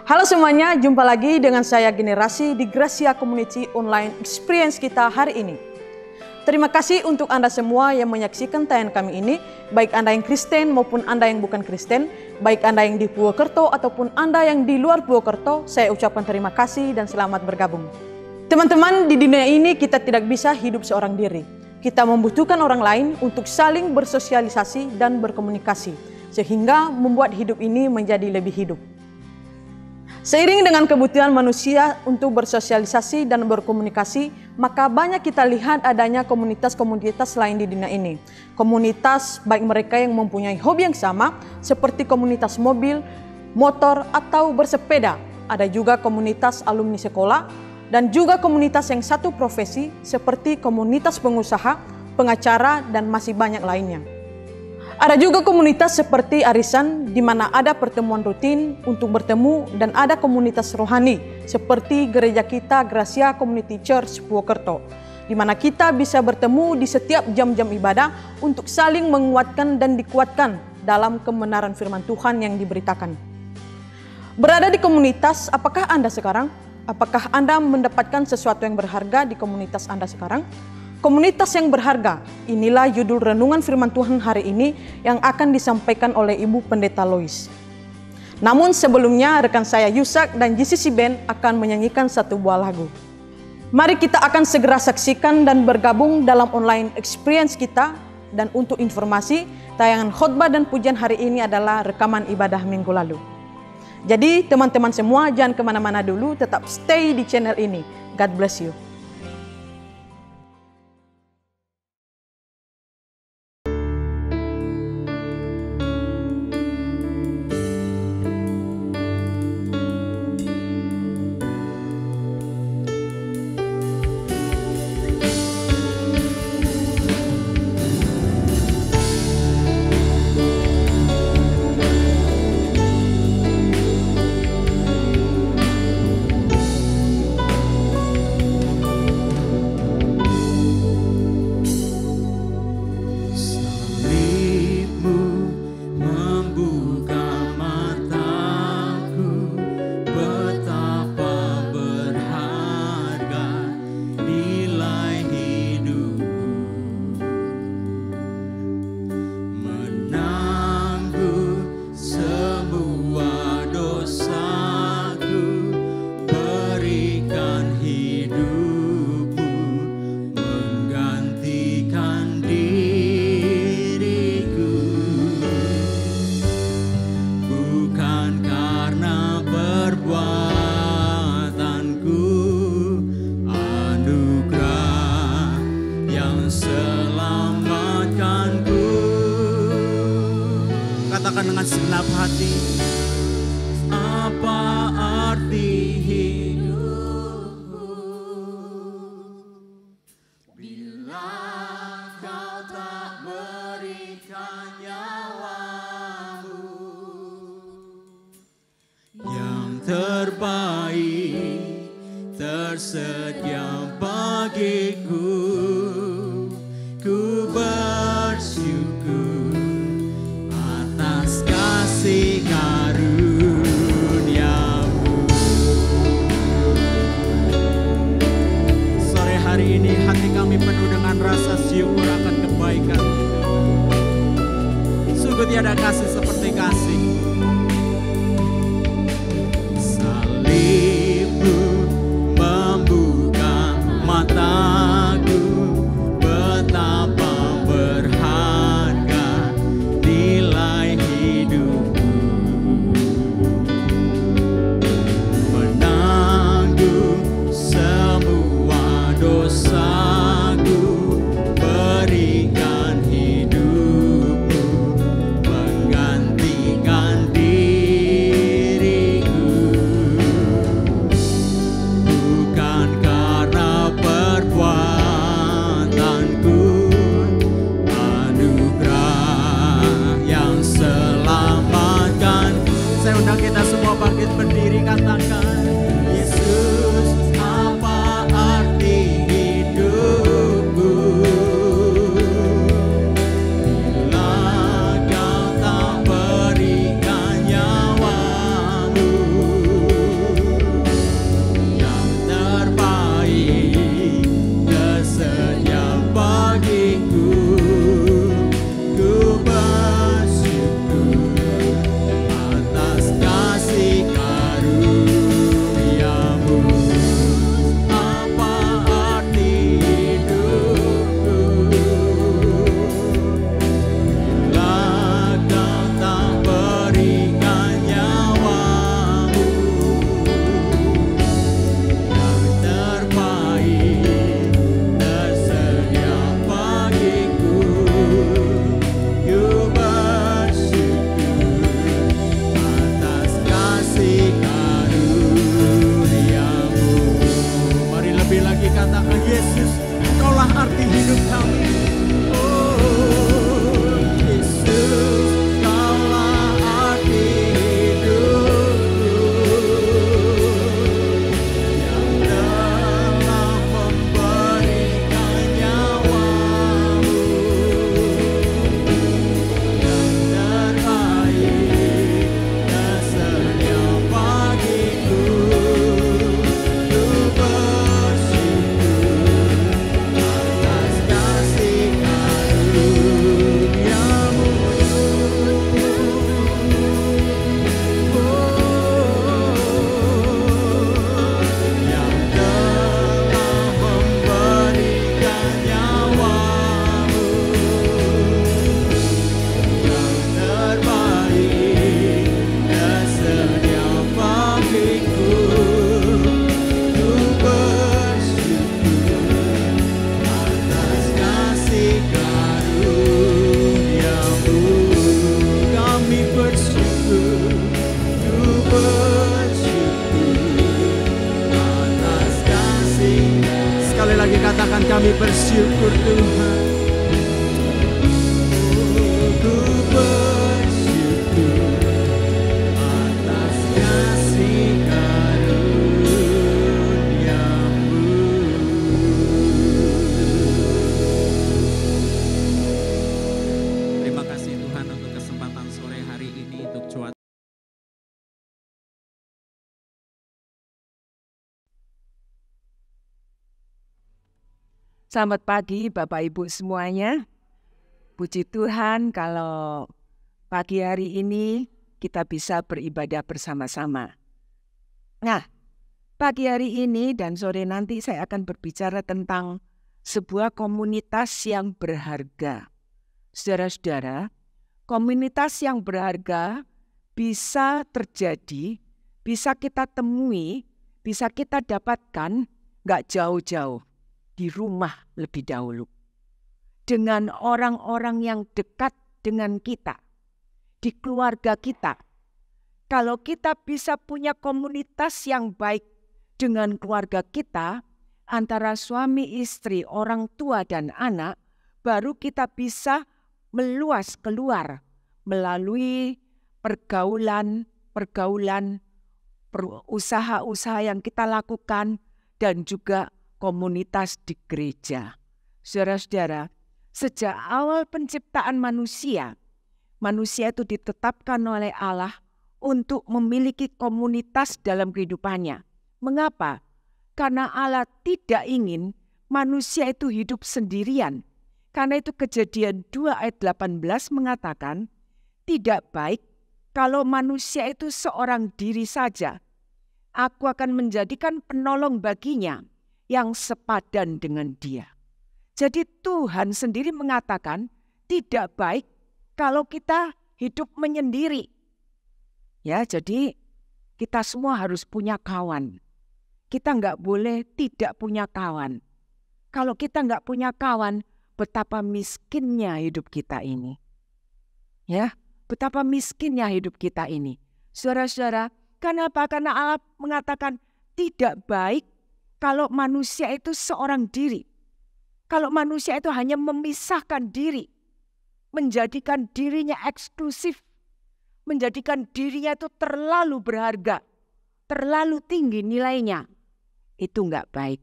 Halo semuanya, jumpa lagi dengan saya Generasi di Gracia Community Online Experience kita hari ini. Terima kasih untuk Anda semua yang menyaksikan tayangan kami ini, baik Anda yang Kristen maupun Anda yang bukan Kristen, baik Anda yang di Purwokerto ataupun Anda yang di luar Purwokerto, saya ucapkan terima kasih dan selamat bergabung. Teman-teman, di dunia ini kita tidak bisa hidup seorang diri. Kita membutuhkan orang lain untuk saling bersosialisasi dan berkomunikasi, sehingga membuat hidup ini menjadi lebih hidup. Seiring dengan kebutuhan manusia untuk bersosialisasi dan berkomunikasi, maka banyak kita lihat adanya komunitas-komunitas lain di dunia ini. Komunitas baik mereka yang mempunyai hobi yang sama, seperti komunitas mobil, motor, atau bersepeda. Ada juga komunitas alumni sekolah, dan juga komunitas yang satu profesi, seperti komunitas pengusaha, pengacara, dan masih banyak lainnya. Ada juga komunitas seperti arisan, di mana ada pertemuan rutin untuk bertemu, dan ada komunitas rohani seperti gereja kita Gracia Community Church Purwokerto, di mana kita bisa bertemu di setiap jam-jam ibadah untuk saling menguatkan dan dikuatkan dalam kebenaran firman Tuhan yang diberitakan. Berada di komunitas, apakah Anda sekarang? Apakah Anda mendapatkan sesuatu yang berharga di komunitas Anda sekarang? Komunitas yang berharga, inilah judul renungan firman Tuhan hari ini yang akan disampaikan oleh Ibu Pendeta Lois. Namun sebelumnya rekan saya Yusak dan GCC Band akan menyanyikan satu buah lagu. Mari kita akan segera saksikan dan bergabung dalam online experience kita. Dan untuk informasi, tayangan khotbah dan pujian hari ini adalah rekaman ibadah minggu lalu. Jadi teman-teman semua jangan kemana-mana dulu, tetap stay di channel ini. God bless you. Katakan dengan segenap hati, apa arti hidupku bila kau tak berikan nyawamu yang terbaik tersedia bagiku. Ku bersyukur atas kasih karunia-Mu. Sore hari ini hati kami penuh dengan rasa syukur akan kebaikan. Sungguh tiada kasih seperti kasih. Salib-Mu membuka mataku, betapa berharga nilai hidupku. Menanggung semua dosaku, berikan hidupmu, menggantikan diriku. Bukan karena perbuatanku, anugerah yang selamatkan. Saya undang kita semua bangkit berdiri, katakan, Yesus, apa arti hidupku bila kau tak berikan nyawamu Katakan kami bersyukur Tuhan. Ku bersyukur atas kasih karunia-Mu. Terima kasih Tuhan untuk kesempatan sore hari ini, untuk cuaca. Selamat pagi Bapak Ibu semuanya. Puji Tuhan kalau pagi hari ini kita bisa beribadah bersama-sama. Nah, pagi hari ini dan sore nanti saya akan berbicara tentang sebuah komunitas yang berharga. Saudara-saudara, komunitas yang berharga bisa terjadi, bisa kita temui, bisa kita dapatkan nggak jauh-jauh. Di rumah lebih dahulu. Dengan orang-orang yang dekat dengan kita. Di keluarga kita. Kalau kita bisa punya komunitas yang baik dengan keluarga kita, antara suami istri, orang tua dan anak, baru kita bisa meluas keluar melalui pergaulan, usaha-usaha yang kita lakukan, dan juga komunitas di gereja. Saudara-saudara, sejak awal penciptaan manusia itu ditetapkan oleh Allah untuk memiliki komunitas dalam kehidupannya. Mengapa? Karena Allah tidak ingin manusia itu hidup sendirian. Karena itu Kejadian 2 ayat 18 mengatakan, tidak baik kalau manusia itu seorang diri saja. Aku akan menjadikan penolong baginya yang sepadan dengan dia. Jadi Tuhan sendiri mengatakan tidak baik kalau kita hidup menyendiri. Ya, jadi kita semua harus punya kawan. Kita nggak boleh tidak punya kawan. Kalau kita nggak punya kawan, betapa miskinnya hidup kita ini. Ya, betapa miskinnya hidup kita ini. Saudara-saudara, kenapa? Karena Allah mengatakan tidak baik kalau manusia itu seorang diri. Kalau manusia itu hanya memisahkan diri. Menjadikan dirinya eksklusif. Menjadikan dirinya itu terlalu berharga. Terlalu tinggi nilainya. Itu enggak baik.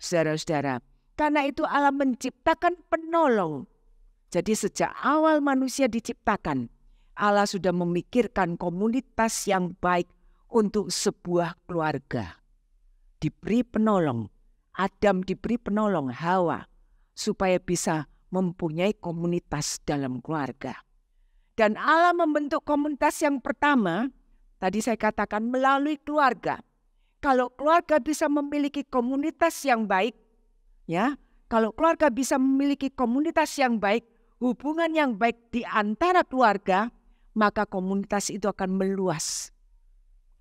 Saudara-saudara. Karena itu Allah menciptakan penolong. Jadi sejak awal manusia diciptakan, Allah sudah memikirkan komunitas yang baik untuk sebuah keluarga. Diberi penolong, Adam diberi penolong, Hawa, supaya bisa mempunyai komunitas dalam keluarga. Dan Allah membentuk komunitas yang pertama, tadi saya katakan melalui keluarga. Kalau keluarga bisa memiliki komunitas yang baik, ya, kalau keluarga bisa memiliki komunitas yang baik, hubungan yang baik di antara keluarga, maka komunitas itu akan meluas,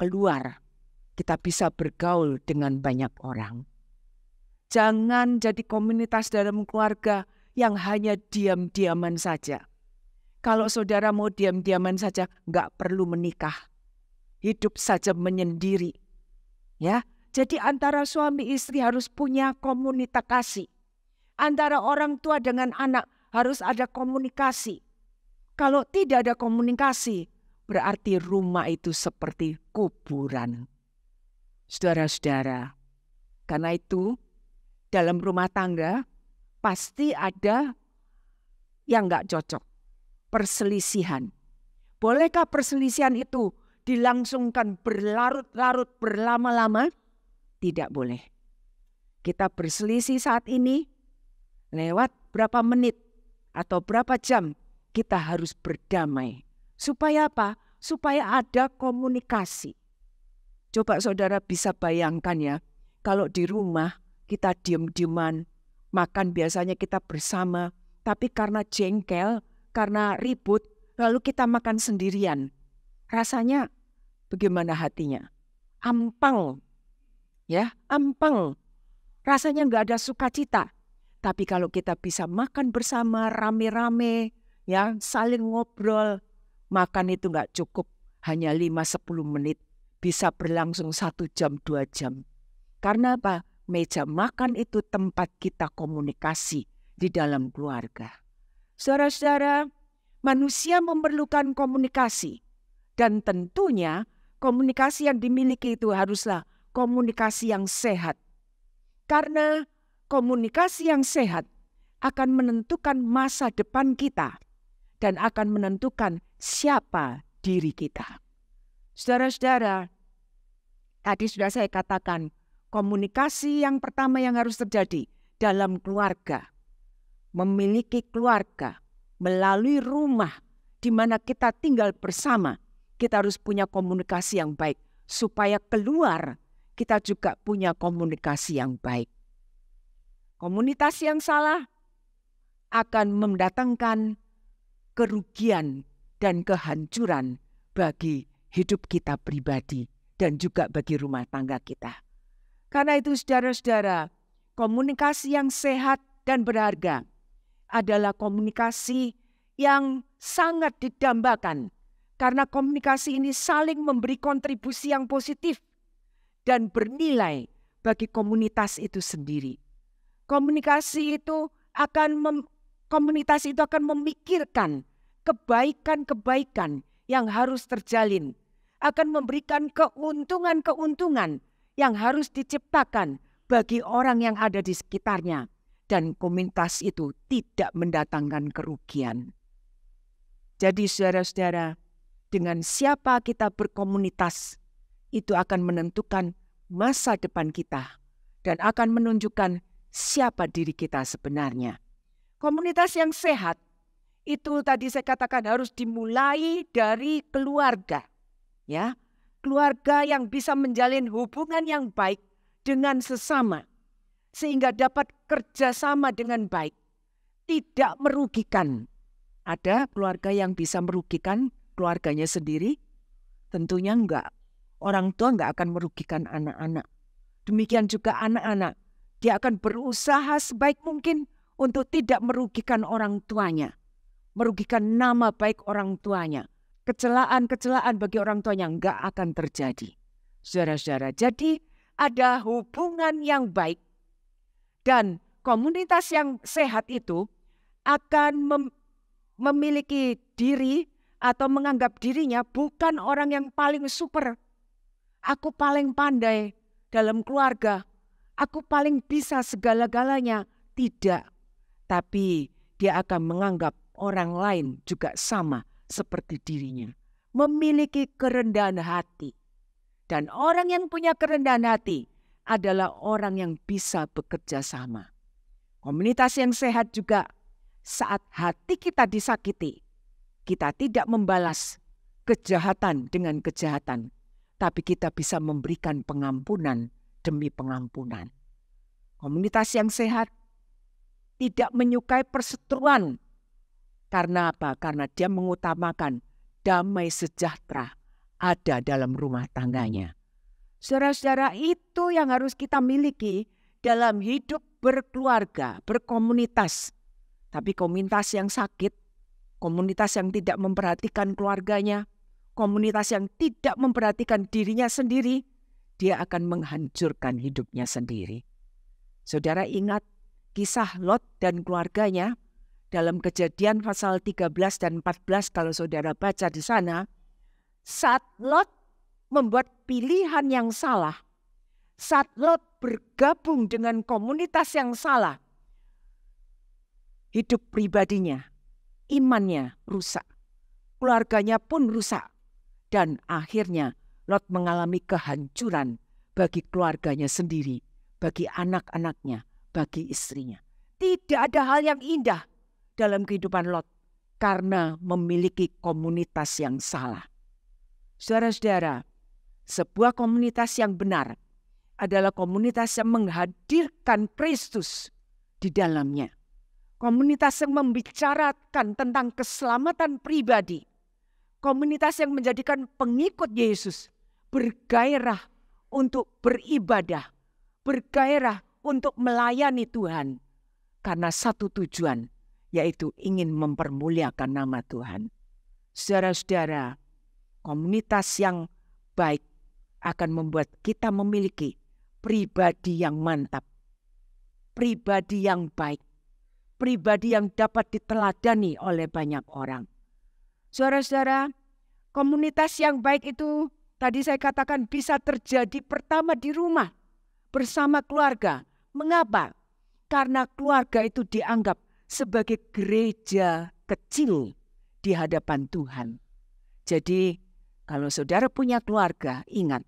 keluar. Kita bisa bergaul dengan banyak orang. Jangan jadi komunitas dalam keluarga yang hanya diam-diaman saja. Kalau saudara mau diam-diaman saja, nggak perlu menikah. Hidup saja menyendiri. Ya, jadi antara suami istri harus punya komunikasi. Antara orang tua dengan anak harus ada komunikasi. Kalau tidak ada komunikasi, berarti rumah itu seperti kuburan. Saudara-saudara, karena itu dalam rumah tangga pasti ada yang nggak cocok, perselisihan. Bolehkah perselisihan itu dilangsungkan berlarut-larut, berlama-lama? Tidak boleh. Kita berselisih saat ini, lewat berapa menit atau berapa jam, kita harus berdamai. Supaya apa? Supaya ada komunikasi. Coba saudara bisa bayangkan ya, kalau di rumah kita diam-diaman, makan biasanya kita bersama, tapi karena jengkel, karena ribut, lalu kita makan sendirian. Rasanya bagaimana hatinya? Ampang, ya, ampang. Rasanya nggak ada sukacita. Tapi kalau kita bisa makan bersama, rame-rame, ya, saling ngobrol, makan itu nggak cukup hanya 5-10 menit. Bisa berlangsung 1 jam, 2 jam. Karena apa? meja makan itu tempat kita komunikasi di dalam keluarga. Saudara-saudara, manusia memerlukan komunikasi. Dan tentunya komunikasi yang dimiliki itu haruslah komunikasi yang sehat. Karena komunikasi yang sehat akan menentukan masa depan kita dan akan menentukan siapa diri kita. Saudara-saudara, tadi sudah saya katakan, komunikasi yang pertama yang harus terjadi dalam keluarga, memiliki keluarga melalui rumah di mana kita tinggal bersama, kita harus punya komunikasi yang baik supaya keluar kita juga punya komunikasi yang baik. Komunitas yang salah akan mendatangkan kerugian dan kehancuran bagi hidup kita pribadi dan juga bagi rumah tangga kita. Karena itu saudara-saudara, komunikasi yang sehat dan berharga adalah komunikasi yang sangat didambakan. Karena komunikasi ini saling memberi kontribusi yang positif dan bernilai bagi komunitas itu sendiri. Komunitas itu akan memikirkan kebaikan-kebaikan yang harus terjalin, akan memberikan keuntungan-keuntungan yang harus diciptakan bagi orang yang ada di sekitarnya. Dan komunitas itu tidak mendatangkan kerugian. Jadi saudara-saudara, dengan siapa kita berkomunitas, itu akan menentukan masa depan kita dan akan menunjukkan siapa diri kita sebenarnya. Komunitas yang sehat, itu tadi saya katakan harus dimulai dari keluarga. Ya, keluarga yang bisa menjalin hubungan yang baik dengan sesama sehingga dapat kerjasama dengan baik, tidak merugikan. Ada keluarga yang bisa merugikan keluarganya sendiri? Tentunya enggak. Orang tua enggak akan merugikan anak-anak. Demikian juga anak-anak, dia akan berusaha sebaik mungkin untuk tidak merugikan orang tuanya, merugikan nama baik orang tuanya. Kecelaan-kecelaan bagi orang tuanya enggak akan terjadi. Saudara-saudara, jadi ada hubungan yang baik dan komunitas yang sehat itu akan memiliki diri atau menganggap dirinya bukan orang yang paling super. Aku paling pandai dalam keluarga, aku paling bisa segala-galanya. Tidak, tapi dia akan menganggap orang lain juga sama seperti dirinya, memiliki kerendahan hati. Dan orang yang punya kerendahan hati adalah orang yang bisa bekerja sama. Komunitas yang sehat juga saat hati kita disakiti, kita tidak membalas kejahatan dengan kejahatan, tapi kita bisa memberikan pengampunan demi pengampunan. Komunitas yang sehat tidak menyukai perseteruan. Karena apa? Karena dia mengutamakan damai sejahtera ada dalam rumah tangganya. Saudara-saudara, itu yang harus kita miliki dalam hidup berkeluarga, berkomunitas. Tapi komunitas yang sakit, komunitas yang tidak memperhatikan keluarganya, komunitas yang tidak memperhatikan dirinya sendiri, dia akan menghancurkan hidupnya sendiri. Saudara ingat kisah Lot dan keluarganya dalam Kejadian pasal 13 dan 14 kalau saudara baca di sana. Saat Lot membuat pilihan yang salah, saat Lot bergabung dengan komunitas yang salah, hidup pribadinya, imannya rusak, keluarganya pun rusak, dan akhirnya Lot mengalami kehancuran bagi keluarganya sendiri, bagi anak-anaknya, bagi istrinya. Tidak ada hal yang indah dalam kehidupan Lot karena memiliki komunitas yang salah. Saudara-saudara, sebuah komunitas yang benar adalah komunitas yang menghadirkan Kristus di dalamnya. Komunitas yang membicarakan tentang keselamatan pribadi. Komunitas yang menjadikan pengikut Yesus bergairah untuk beribadah, bergairah untuk melayani Tuhan. Karena satu tujuan, yaitu ingin mempermuliakan nama Tuhan. Saudara-saudara, komunitas yang baik akan membuat kita memiliki pribadi yang mantap, pribadi yang baik, pribadi yang dapat diteladani oleh banyak orang. Saudara-saudara, komunitas yang baik itu tadi saya katakan bisa terjadi pertama di rumah, bersama keluarga. Mengapa? Karena keluarga itu dianggap sebagai gereja kecil di hadapan Tuhan. Jadi kalau saudara punya keluarga, ingat,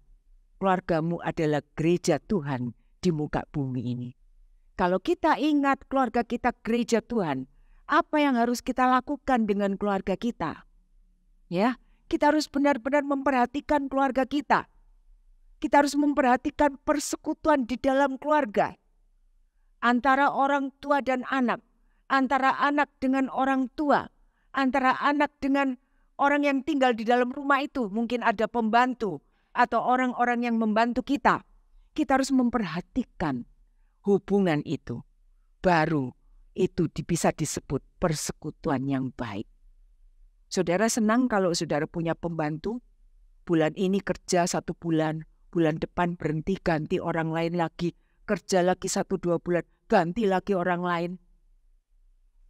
keluargamu adalah gereja Tuhan di muka bumi ini. Kalau kita ingat keluarga kita gereja Tuhan, apa yang harus kita lakukan dengan keluarga kita? Ya, kita harus benar-benar memperhatikan keluarga kita. Kita harus memperhatikan persekutuan di dalam keluarga. Antara orang tua dan anak, antara anak dengan orang tua, antara anak dengan orang yang tinggal di dalam rumah itu, mungkin ada pembantu atau orang-orang yang membantu kita. Kita harus memperhatikan hubungan itu. Baru itu bisa disebut persekutuan yang baik. Saudara senang kalau saudara punya pembantu, bulan ini kerja 1 bulan, bulan depan berhenti ganti orang lain lagi, kerja lagi 1-2 bulan, ganti lagi orang lain.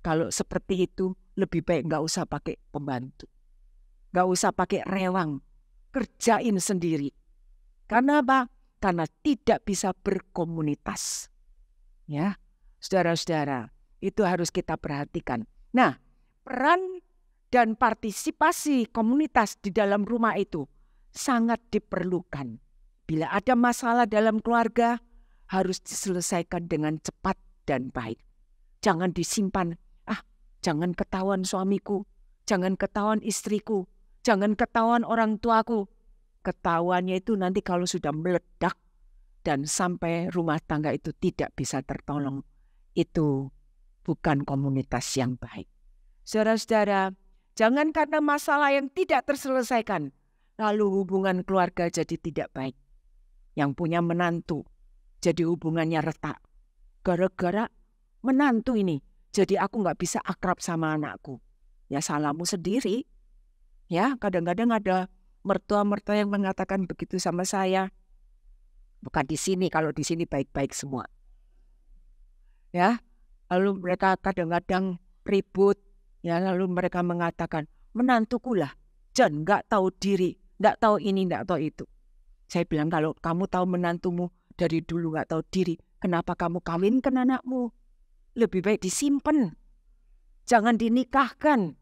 Kalau seperti itu, lebih baik nggak usah pakai pembantu. Nggak usah pakai rewang, kerjain sendiri. Karena apa? Karena tidak bisa berkomunitas. Ya, saudara-saudara, itu harus kita perhatikan. Nah, peran dan partisipasi komunitas di dalam rumah itu sangat diperlukan. Bila ada masalah dalam keluarga, harus diselesaikan dengan cepat dan baik. Jangan disimpan, jangan ketahuan suamiku, jangan ketahuan istriku, jangan ketahuan orang tuaku. Ketahuannya itu nanti kalau sudah meledak dan sampai rumah tangga itu tidak bisa tertolong. Itu bukan komunitas yang baik. Saudara-saudara, jangan karena masalah yang tidak terselesaikan, lalu hubungan keluarga jadi tidak baik. Yang punya menantu, jadi hubungannya retak. Gara-gara menantu ini, jadi aku nggak bisa akrab sama anakku. Ya salahmu sendiri. Ya, kadang-kadang ada mertua-mertua yang mengatakan begitu sama saya. Bukan di sini, kalau di sini baik-baik semua. Ya, lalu mereka kadang-kadang ribut. Ya, lalu mereka mengatakan, menantuku lah, John nggak tahu diri, nggak tahu ini, nggak tahu itu. Saya bilang, kalau kamu tahu menantumu dari dulu nggak tahu diri, kenapa kamu kawinkan anakmu? Lebih baik disimpan, jangan dinikahkan.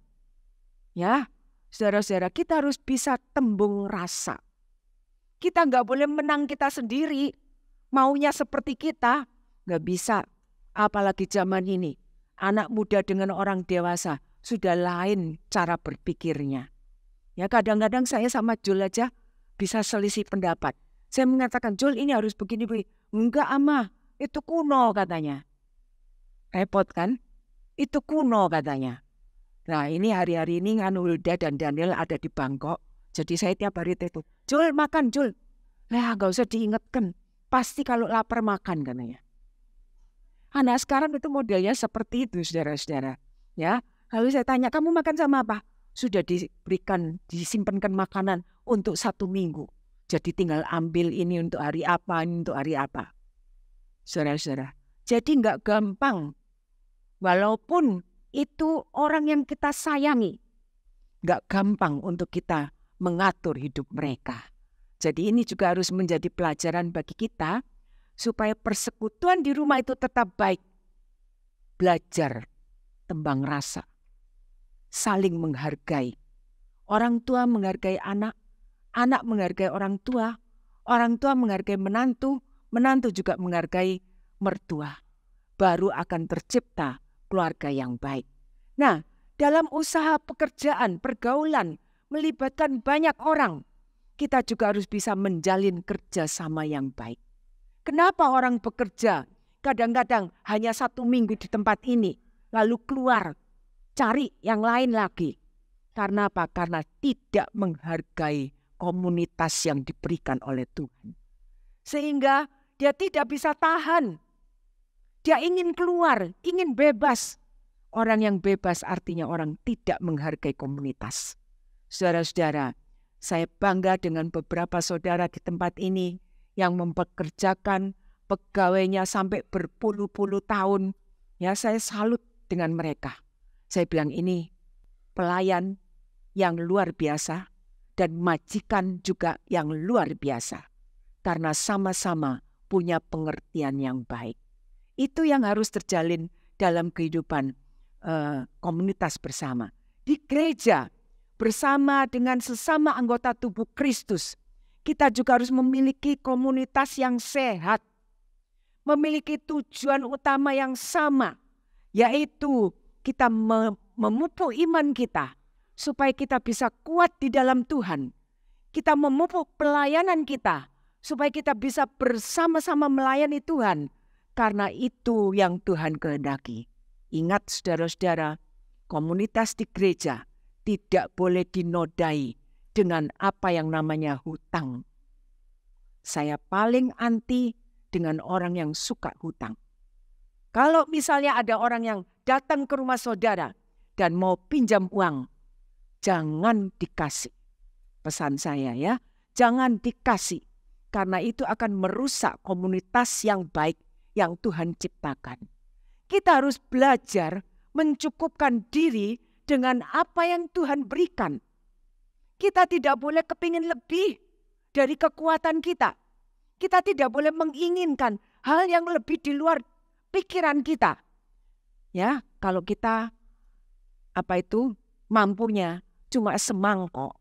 Ya, saudara-saudara, kita harus bisa tembung rasa. Kita nggak boleh menang kita sendiri, maunya seperti kita, nggak bisa. Apalagi zaman ini, anak muda dengan orang dewasa sudah lain cara berpikirnya. Ya, kadang-kadang saya sama Jul aja bisa selisih pendapat. Saya mengatakan, Jul ini harus begini. Enggak, Ama, itu kuno katanya. Repot kan? Itu kuno katanya. Nah, ini hari-hari ini Hulda dan Daniel ada di Bangkok. Jadi saya tiap hari itu, Jul makan, Jul. Lah, gak usah diingatkan. Pasti kalau lapar makan katanya. Anak sekarang itu modelnya seperti itu, saudara-saudara. Ya, lalu saya tanya, kamu makan sama apa? Sudah disimpankan makanan untuk 1 minggu. Jadi tinggal ambil ini untuk hari apa, ini untuk hari apa. Saudara-saudara, jadi nggak gampang. Walaupun itu orang yang kita sayangi, nggak gampang untuk kita mengatur hidup mereka. Jadi ini juga harus menjadi pelajaran bagi kita, supaya persekutuan di rumah itu tetap baik. Belajar tembang rasa, saling menghargai. Orang tua menghargai anak, anak menghargai orang tua menghargai menantu, menantu juga menghargai mertua. Baru akan tercipta keluarga yang baik. Nah, dalam usaha pekerjaan, pergaulan, melibatkan banyak orang, kita juga harus bisa menjalin kerjasama yang baik. Kenapa orang bekerja kadang-kadang hanya 1 minggu di tempat ini, lalu keluar, cari yang lain lagi? Karena apa? Karena tidak menghargai komunitas yang diberikan oleh Tuhan. Sehingga dia tidak bisa tahan. Dia ingin keluar, ingin bebas. Orang yang bebas artinya orang tidak menghargai komunitas. Saudara-saudara, saya bangga dengan beberapa saudara di tempat ini yang mempekerjakan pegawainya sampai berpuluh-puluh tahun. Ya, saya salut dengan mereka. Saya bilang ini pelayan yang luar biasa dan majikan juga yang luar biasa. Karena sama-sama punya pengertian yang baik. Itu yang harus terjalin dalam kehidupan komunitas bersama. Di gereja bersama dengan sesama anggota tubuh Kristus, kita juga harus memiliki komunitas yang sehat. Memiliki tujuan utama yang sama, yaitu kita memupuk iman kita supaya kita bisa kuat di dalam Tuhan. Kita memupuk pelayanan kita supaya kita bisa bersama-sama melayani Tuhan. Karena itu yang Tuhan kehendaki. Ingat saudara-saudara, komunitas di gereja tidak boleh dinodai dengan apa yang namanya hutang. Saya paling anti dengan orang yang suka hutang. Kalau misalnya ada orang yang datang ke rumah saudara dan mau pinjam uang, jangan dikasih. Pesan saya ya, jangan dikasih. Karena itu akan merusak komunitas yang baik yang Tuhan ciptakan. Kita harus belajar mencukupkan diri dengan apa yang Tuhan berikan. Kita tidak boleh kepingin lebih dari kekuatan kita. Kita tidak boleh menginginkan hal yang lebih di luar pikiran kita. Ya, kalau kita mampunya cuma semangkok,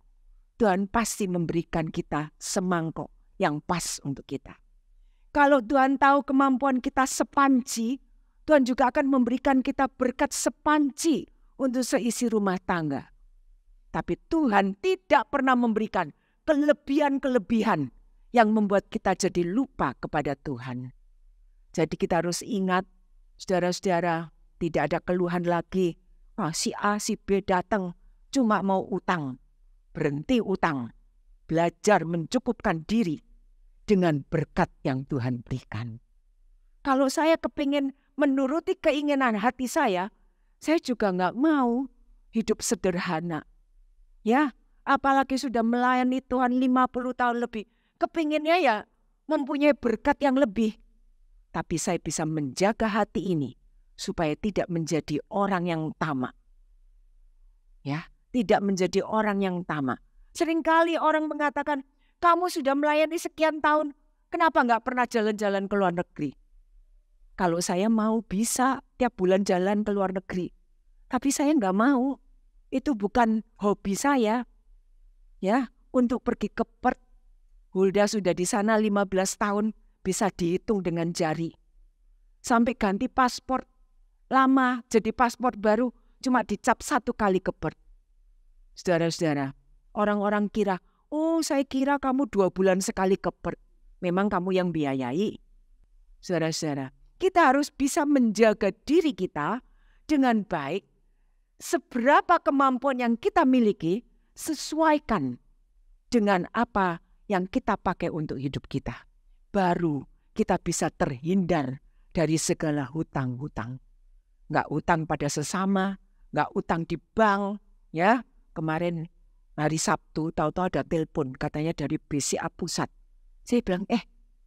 Tuhan pasti memberikan kita semangkok yang pas untuk kita. Kalau Tuhan tahu kemampuan kita sepanci, Tuhan juga akan memberikan kita berkat sepanci untuk seisi rumah tangga. Tapi Tuhan tidak pernah memberikan kelebihan-kelebihan yang membuat kita jadi lupa kepada Tuhan. Jadi kita harus ingat, saudara-saudara, tidak ada keluhan lagi. Si A, si B datang cuma mau utang. Berhenti utang. Belajar mencukupkan diri dengan berkat yang Tuhan berikan. Kalau saya kepingin menuruti keinginan hati saya juga nggak mau hidup sederhana. Ya, apalagi sudah melayani Tuhan 50 tahun lebih. Kepinginnya ya mempunyai berkat yang lebih. Tapi saya bisa menjaga hati ini supaya tidak menjadi orang yang tamak. Ya, tidak menjadi orang yang tamak. Seringkali orang mengatakan, kamu sudah melayani sekian tahun, kenapa nggak pernah jalan-jalan ke luar negeri? Kalau saya mau bisa tiap bulan jalan ke luar negeri. Tapi saya nggak mau. Itu bukan hobi saya. Ya, untuk pergi ke Perth. Hulda sudah di sana 15 tahun, bisa dihitung dengan jari. Sampai ganti paspor lama, jadi paspor baru, cuma dicap 1 kali ke Perth. Saudara-saudara, orang-orang kira, saya kira kamu 2 bulan sekali ke Perth. Memang kamu yang biayai. Saudara-saudara, kita harus bisa menjaga diri kita dengan baik. Seberapa kemampuan yang kita miliki, sesuaikan dengan apa yang kita pakai untuk hidup kita. Baru kita bisa terhindar dari segala hutang-hutang. Nggak utang pada sesama, nggak utang di bank. Ya, kemarin hari Sabtu, tahu-tahu ada telepon katanya dari BCA Pusat. Saya bilang,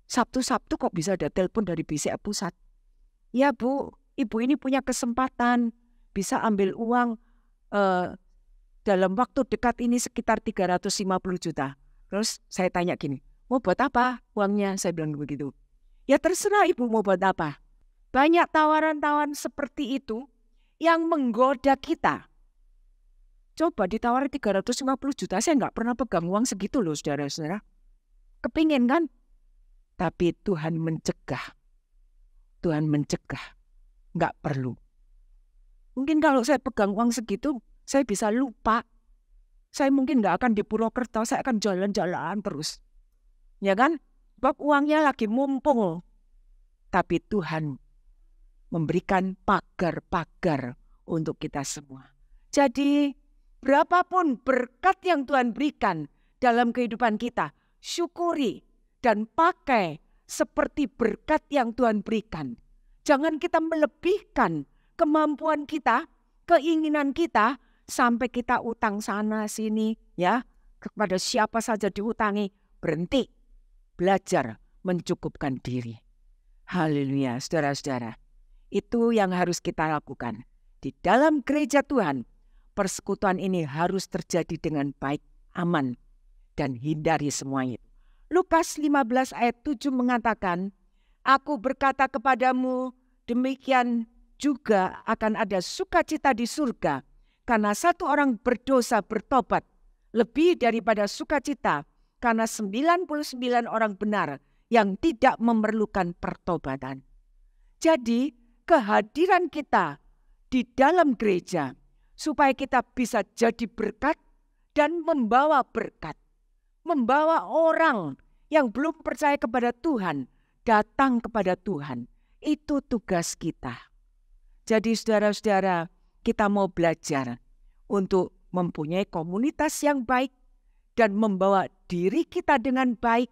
Sabtu-Sabtu kok bisa ada telepon dari BCA Pusat? Ya Bu, Ibu ini punya kesempatan bisa ambil uang dalam waktu dekat ini sekitar 350 juta. Terus saya tanya gini, mau buat apa uangnya? Saya bilang begitu. Ya terserah Ibu mau buat apa. Banyak tawaran-tawaran seperti itu yang menggoda kita. Coba ditawarin 350 juta, saya nggak pernah pegang uang segitu loh saudara-saudara. Kepingin kan? Tapi Tuhan mencegah. Tuhan mencegah. Nggak perlu. Mungkin kalau saya pegang uang segitu, saya bisa lupa. Saya mungkin nggak akan di Purwokerto, saya akan jalan-jalan terus. Ya kan? Sebab uangnya lagi mumpung. Tapi Tuhan memberikan pagar-pagar untuk kita semua. Jadi, berapapun berkat yang Tuhan berikan dalam kehidupan kita, syukuri dan pakai seperti berkat yang Tuhan berikan. Jangan kita melebihkan kemampuan kita, keinginan kita, sampai kita utang sana sini, ya, kepada siapa saja diutangi. Berhenti, belajar mencukupkan diri. Haleluya, saudara-saudara. Itu yang harus kita lakukan. Di dalam gereja Tuhan, persekutuan ini harus terjadi dengan baik, aman, dan hindari semuanya. Lukas 15 ayat 7 mengatakan, Aku berkata kepadamu, demikian juga akan ada sukacita di surga, karena satu orang berdosa bertobat, lebih daripada sukacita, karena 99 orang benar yang tidak memerlukan pertobatan. Jadi, kehadiran kita di dalam gereja, supaya kita bisa jadi berkat dan membawa berkat. Membawa orang yang belum percaya kepada Tuhan, datang kepada Tuhan. Itu tugas kita. Jadi saudara-saudara, kita mau belajar untuk mempunyai komunitas yang baik dan membawa diri kita dengan baik,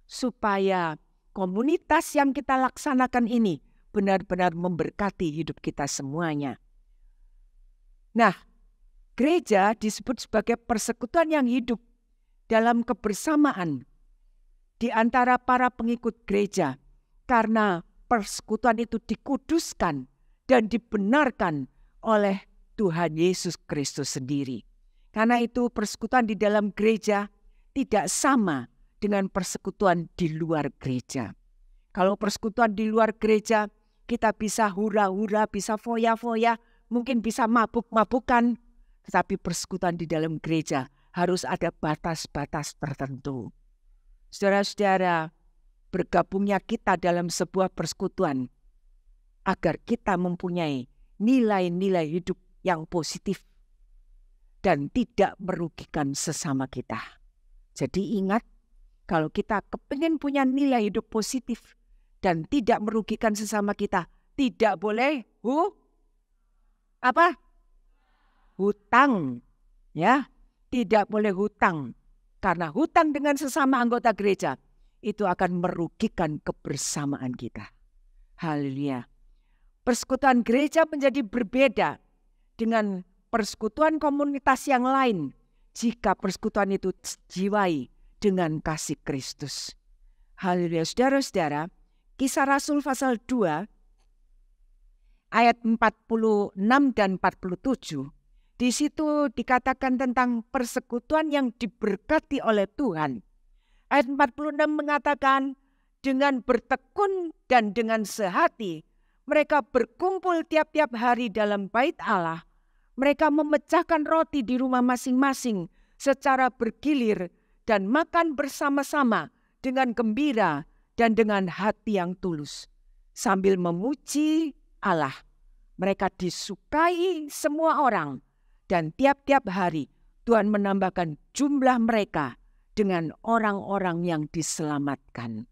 supaya komunitas yang kita laksanakan ini benar-benar memberkati hidup kita semuanya. Nah, gereja disebut sebagai persekutuan yang hidup dalam kebersamaan di antara para pengikut gereja, karena persekutuan itu dikuduskan dan dibenarkan oleh Tuhan Yesus Kristus sendiri. Karena itu persekutuan di dalam gereja tidak sama dengan persekutuan di luar gereja. Kalau persekutuan di luar gereja, kita bisa hura-hura, bisa foya-foya, mungkin bisa mabuk-mabukan. Tetapi persekutuan di dalam gereja harus ada batas-batas tertentu. Saudara-saudara, bergabungnya kita dalam sebuah persekutuan agar kita mempunyai nilai-nilai hidup yang positif dan tidak merugikan sesama kita. Jadi ingat, kalau kita kepingin punya nilai hidup positif dan tidak merugikan sesama kita, tidak boleh hutang, ya, tidak boleh hutang. Karena hutang dengan sesama anggota gereja itu akan merugikan kebersamaan kita. Haleluya. Persekutuan gereja menjadi berbeda dengan persekutuan komunitas yang lain jika persekutuan itu jiwai dengan kasih Kristus. Haleluya. Saudara-saudara, Kisah Rasul pasal 2 ayat 46 dan 47. Di situ dikatakan tentang persekutuan yang diberkati oleh Tuhan. Ayat 46 mengatakan, dengan bertekun dan dengan sehati, mereka berkumpul tiap-tiap hari dalam bait Allah. Mereka memecahkan roti di rumah masing-masing secara bergilir dan makan bersama-sama dengan gembira dan dengan hati yang tulus. Sambil memuji Allah, mereka disukai semua orang. Dan tiap-tiap hari Tuhan menambahkan jumlah mereka dengan orang-orang yang diselamatkan.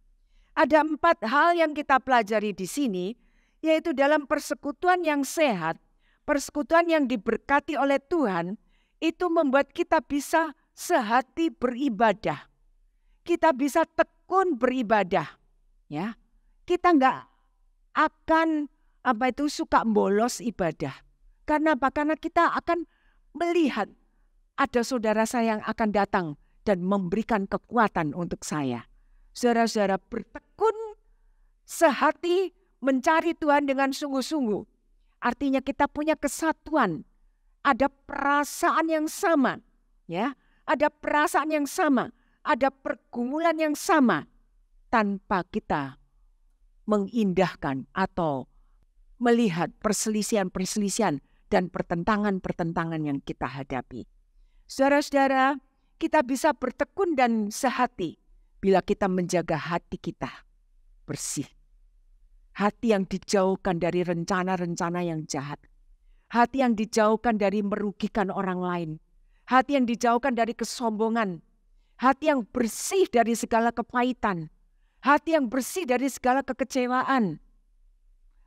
Ada 4 hal yang kita pelajari di sini, yaitu dalam persekutuan yang sehat, persekutuan yang diberkati oleh Tuhan, itu membuat kita bisa sehati beribadah. Kita bisa tekun beribadah. Ya, kita nggak akan suka bolos ibadah. Karena apa? Karena kita akan melihat ada saudara saya yang akan datang dan memberikan kekuatan untuk saya. Saudara-saudara, bertekun sehati mencari Tuhan dengan sungguh-sungguh. Artinya kita punya kesatuan, ada perasaan yang sama, ya, ada perasaan yang sama, ada pergumulan yang sama, tanpa kita mengindahkan atau melihat perselisihan-perselisihan dan pertentangan-pertentangan yang kita hadapi. Saudara-saudara, kita bisa bertekun dan sehati bila kita menjaga hati kita bersih. Hati yang dijauhkan dari rencana-rencana yang jahat. Hati yang dijauhkan dari merugikan orang lain. Hati yang dijauhkan dari kesombongan. Hati yang bersih dari segala kepahitan. Hati yang bersih dari segala kekecewaan.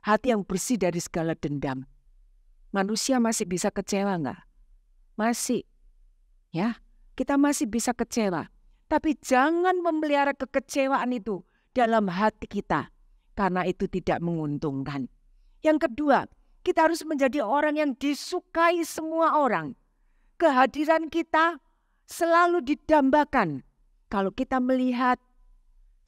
Hati yang bersih dari segala dendam. Manusia masih bisa kecewa enggak? Masih. Ya, kita masih bisa kecewa. Tapi jangan memelihara kekecewaan itu dalam hati kita. Karena itu tidak menguntungkan. Yang kedua, kita harus menjadi orang yang disukai semua orang. Kehadiran kita selalu didambakan. Kalau kita melihat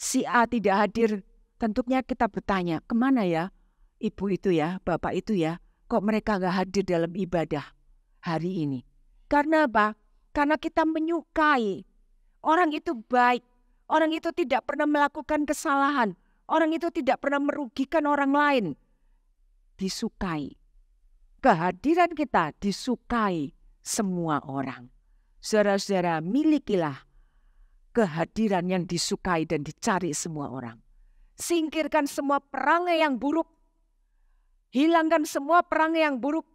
si A tidak hadir, tentunya kita bertanya, kemana ya ibu itu ya, bapak itu ya, kok mereka gak hadir dalam ibadah hari ini? Karena apa? Karena kita menyukai. Orang itu baik, orang itu tidak pernah melakukan kesalahan, orang itu tidak pernah merugikan orang lain. Disukai. Kehadiran kita disukai semua orang. Saudara-saudara, milikilah kehadiran yang disukai dan dicari semua orang. Singkirkan semua perangai yang buruk. Hilangkan semua perangai yang buruk.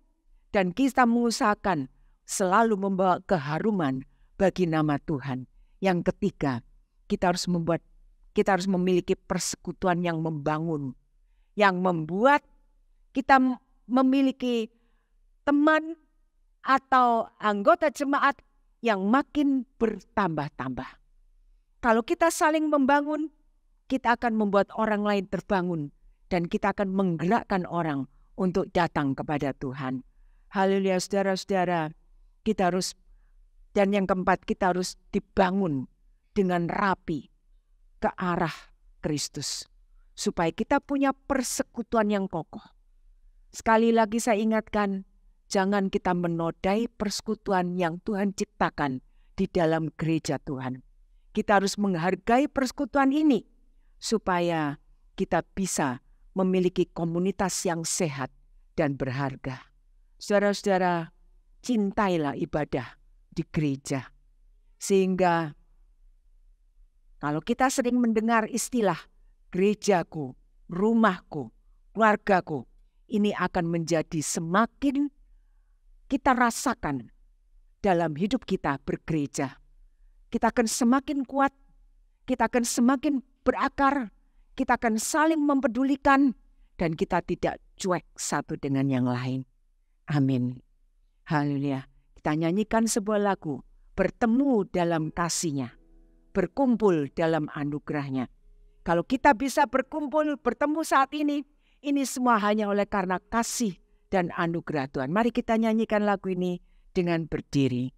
Dan kita mengusahakan selalu membawa keharuman bagi nama Tuhan. Yang ketiga, kita harus memiliki persekutuan yang membangun. Yang membuat kita memiliki teman atau anggota jemaat yang makin bertambah-tambah. Kalau kita saling membangun, kita akan membuat orang lain terbangun. Dan kita akan menggerakkan orang untuk datang kepada Tuhan. Haleluya, saudara-saudara. Kita harus, dan yang keempat, kita harus dibangun dengan rapi ke arah Kristus. Supaya kita punya persekutuan yang kokoh. Sekali lagi saya ingatkan, jangan kita menodai persekutuan yang Tuhan ciptakan di dalam gereja Tuhan. Kita harus menghargai persekutuan ini supaya kita bisa memiliki komunitas yang sehat dan berharga. Saudara-saudara, cintailah ibadah di gereja. Sehingga kalau kita sering mendengar istilah gerejaku, rumahku, keluargaku, ini akan menjadi semakin kita rasakan dalam hidup kita bergereja. Kita akan semakin kuat, kita akan semakin berakar, kita akan saling mempedulikan, dan kita tidak cuek satu dengan yang lain. Amin. Haleluya. Kita nyanyikan sebuah lagu, bertemu dalam kasih-Nya, berkumpul dalam anugerah-Nya. Kalau kita bisa berkumpul, bertemu saat ini semua hanya oleh karena kasih dan anugerah Tuhan. Mari kita nyanyikan lagu ini dengan berdiri.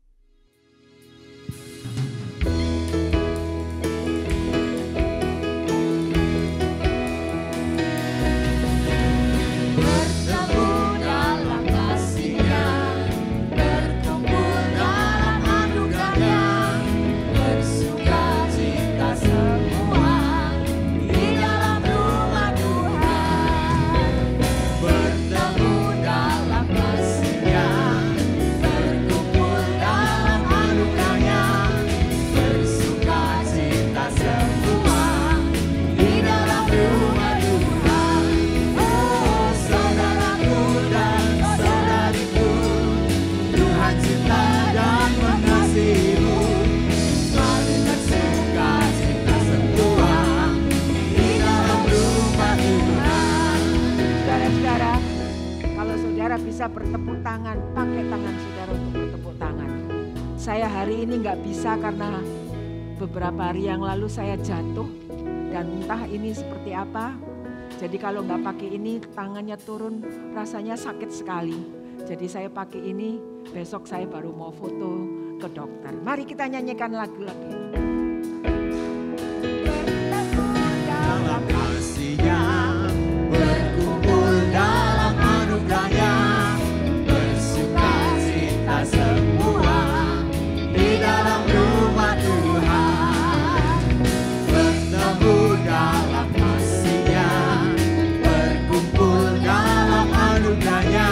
Bisa bertepuk tangan, pakai tangan saudara untuk bertepuk tangan. Saya hari ini nggak bisa karena beberapa hari yang lalu saya jatuh dan entah ini seperti apa. Jadi kalau nggak pakai ini tangannya turun rasanya sakit sekali. Jadi saya pakai ini, besok saya baru mau foto ke dokter. Mari kita nyanyikan lagu lagi. Dalam kasih-Nya, berkumpul dalam anugerah-Nya, bersukacita semua di dalam rumah Tuhan. Bertemu dalam kasih-Nya, berkumpul dalam anugerah-Nya,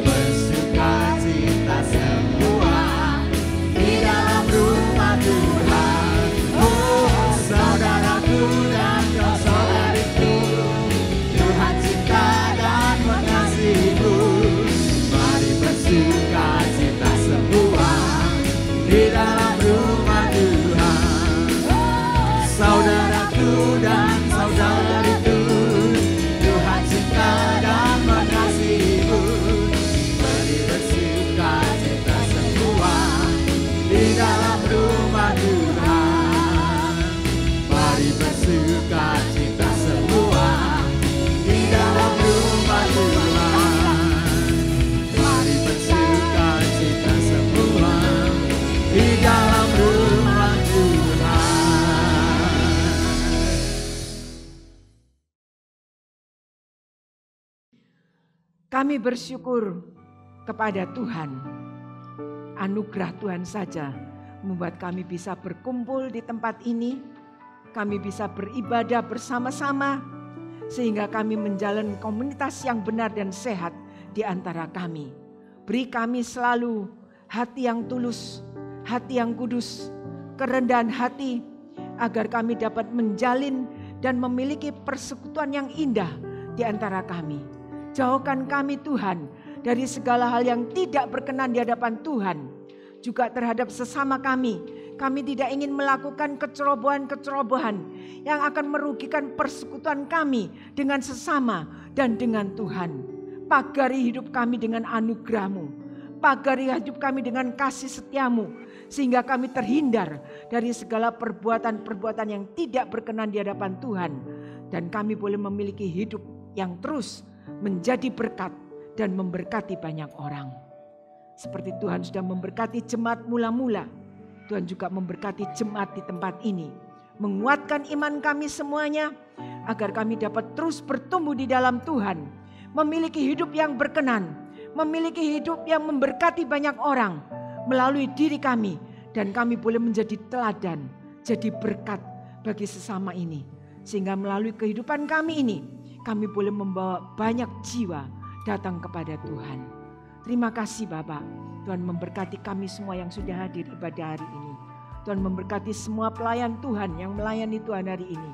bersukacita semua di dalam rumah Tuhan. Oh, saudaraku dan kau saudariku, Tuhan cinta dan mengasihimu. Mari bersukacita semua di dalam rumah Tuhan. Saudaraku dan saudariku, Tuhan cinta dan mengasihimu. Mari bersukacita semua di dalam rumah Tuhan. Mari bersukacita semua di dalam rumah Tuhan. Mari bersukacita semua di dalam rumah Tuhan. Kami bersyukur kepada Tuhan. Anugerah Tuhan saja membuat kami bisa berkumpul di tempat ini. Kami bisa beribadah bersama-sama sehingga kami menjalani komunitas yang benar dan sehat di antara kami. Beri kami selalu hati yang tulus, hati yang kudus, kerendahan hati, agar kami dapat menjalin dan memiliki persekutuan yang indah di antara kami. Jauhkan kami Tuhan dari segala hal yang tidak berkenan di hadapan Tuhan. Juga terhadap sesama kami. Kami tidak ingin melakukan kecerobohan-kecerobohan yang akan merugikan persekutuan kami dengan sesama dan dengan Tuhan. Pagari hidup kami dengan anugerah-Mu. Pagari hidup kami dengan kasih setia-Mu. Sehingga kami terhindar dari segala perbuatan-perbuatan yang tidak berkenan di hadapan Tuhan. Dan kami boleh memiliki hidup yang terus menjadi berkat dan memberkati banyak orang. Seperti Tuhan sudah memberkati jemaat mula-mula, Tuhan juga memberkati jemaat di tempat ini. Menguatkan iman kami semuanya agar kami dapat terus bertumbuh di dalam Tuhan. Memiliki hidup yang berkenan, memiliki hidup yang memberkati banyak orang melalui diri kami. Dan kami boleh menjadi teladan, jadi berkat bagi sesama ini. Sehingga melalui kehidupan kami ini, kami boleh membawa banyak jiwa datang kepada Tuhan. Terima kasih Bapak, Tuhan memberkati kami semua yang sudah hadir ibadah hari ini. Tuhan memberkati semua pelayan Tuhan yang melayani Tuhan hari ini.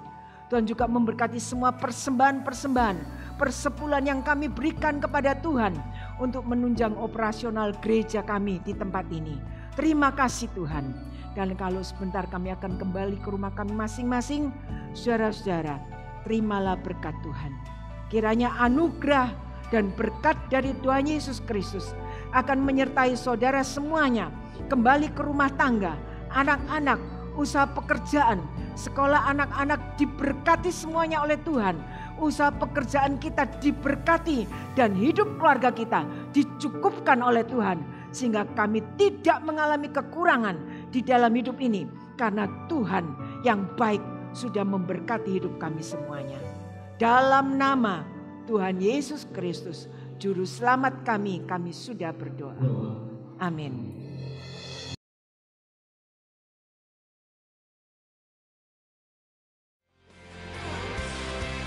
Tuhan juga memberkati semua persembahan-persembahan, persepuluhan yang kami berikan kepada Tuhan untuk menunjang operasional gereja kami di tempat ini. Terima kasih Tuhan. Dan kalau sebentar kami akan kembali ke rumah kami masing-masing, saudara-saudara, terimalah berkat Tuhan. Kiranya anugerah dan berkat dari Tuhan Yesus Kristus akan menyertai saudara semuanya. Kembali ke rumah tangga, anak-anak, usaha pekerjaan, sekolah anak-anak diberkati semuanya oleh Tuhan. Usaha pekerjaan kita diberkati dan hidup keluarga kita dicukupkan oleh Tuhan. Sehingga kami tidak mengalami kekurangan di dalam hidup ini. Karena Tuhan yang baik sudah memberkati hidup kami semuanya. Dalam nama Tuhan Yesus Kristus, Juru Selamat kami sudah berdoa. Amin.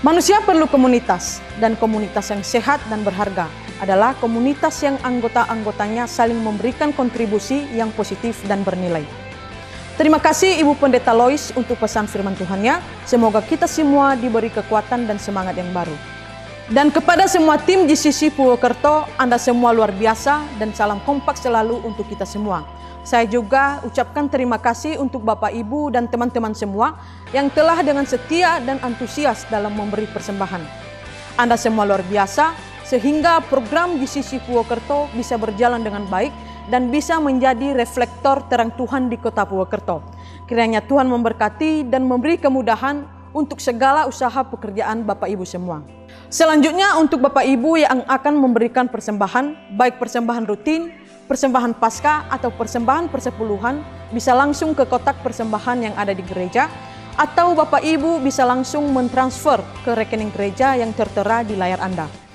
Manusia perlu komunitas, dan komunitas yang sehat dan berharga adalah komunitas yang anggota-anggotanya saling memberikan kontribusi yang positif dan bernilai. Terima kasih Ibu Pendeta Lois untuk pesan firman Tuhannya. Semoga kita semua diberi kekuatan dan semangat yang baru. Dan kepada semua tim GCC Purwokerto, Anda semua luar biasa dan salam kompak selalu untuk kita semua. Saya juga ucapkan terima kasih untuk Bapak Ibu dan teman-teman semua yang telah dengan setia dan antusias dalam memberi persembahan. Anda semua luar biasa sehingga program GCC Purwokerto bisa berjalan dengan baik dan bisa menjadi reflektor terang Tuhan di kota Purwokerto. Kiranya Tuhan memberkati dan memberi kemudahan untuk segala usaha pekerjaan Bapak Ibu semua. Selanjutnya untuk Bapak Ibu yang akan memberikan persembahan, baik persembahan rutin, persembahan pasca atau persembahan persepuluhan, bisa langsung ke kotak persembahan yang ada di gereja, atau Bapak Ibu bisa langsung mentransfer ke rekening gereja yang tertera di layar Anda.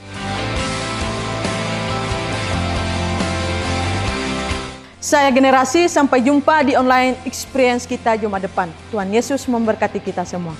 Saya Generasi, sampai jumpa di online experience kita Jumat depan. Tuhan Yesus memberkati kita semua.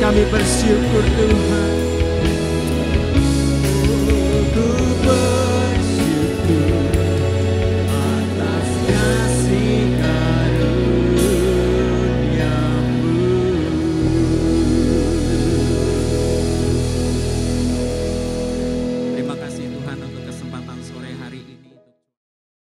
Kami bersyukur Tuhan.